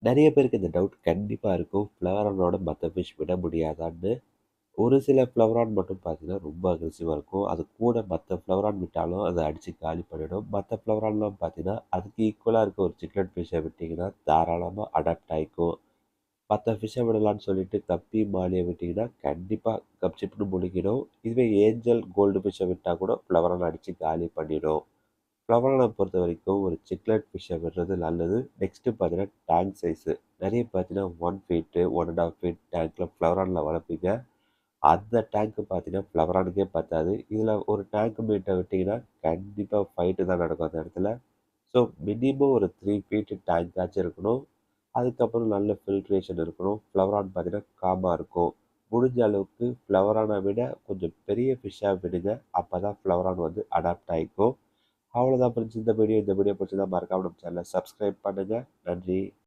நெறைய பேருக்கு இந்த டவுட் கண்டிப்பா இருக்கும். ஃப்ளவரானோட மத்த ஃபிஷ் விட முடியாதான்னு. ஒரு சில ஃப்ளவரான் மட்டும் பார்த்தீங்கன்னா, ரொம்ப அக்ரெசிவா இருக்கும். அது கூட மத்த ஃப்ளவரான் விட்டாலும் அத அடிச்சு காலி பண்ணிடும். மத்த ஃப்ளவரான்லாம் பார்த்தீங்கன்னா, அதுக்கு ஈக்குவலா இருக்க ஒரு சிக்லெட் ஃபிஷ்ஷ விட்டீங்கன்னா, தாராளமா அடாப்ட் ஆயிக்கும். மத்த ஃபிஷ்ஷ விடலான்னு சொல்லிட்டு கப்பி, மாலிய விட்டீங்கன்னா, கண்டிப்பா கப்சிப்ன்னு முழுங்கிடும். இதுவே ஏஞ்சல், கோல்டு ஃபிஷ்ஷ விட்டா கூட ஃப்ளவரான் அடிச்சு காலி பண்ணிடும். ஃப்ளவரான பொறுத்தவரைக்கும் ஒரு சிக்லெட் ஃபிஷ்ஷ விடுறது நல்லது. நெக்ஸ்ட்டு பார்த்தீங்கன்னா, டேங்க் சைஸு. நெறைய பார்த்தீங்கன்னா, 1 ஃபீட்டு, 1 1/2 ஃபீட் டேங்க்ல ஃப்ளவரான்ல வளர்ப்பீங்க. அந்த டேங்க் பார்த்தீங்கன்னா, ஃப்ளவரானுக்கே பத்தாது. இதில ஒரு டேங்க் மீட்ட விட்டீங்கன்னா, கண்டிப்பா ஃபைட்டு தான் நடக்கும் அந்த இடத்துல. ஸோ மினிமம் ஒரு 3 ஃபீட் டேங்க்காச்சும் இருக்கணும். அதுக்கப்புறம் நல்ல ஃபில்ட்ரேஷன் இருக்கணும். ஃப்ளவரான் பார்த்தீங்கன்னா, காமா இருக்கும். முடிஞ்ச அளவுக்கு ஃப்ளவரான விட கொஞ்சம் பெரிய ஃபிஷ்ஷா விடுங்க. அப்பதான் ஃப்ளவரான் வந்து அடாப்ட் ஆயிக்கும். அவ்வளோதான் ஃப்ரெண்ட்ஸ் இந்த வீடியோ பிடிச்சிருந்தா மறக்காம நம்ம சேனலை சப்ஸ்கிரைப் பண்ணுங்க. நன்றி.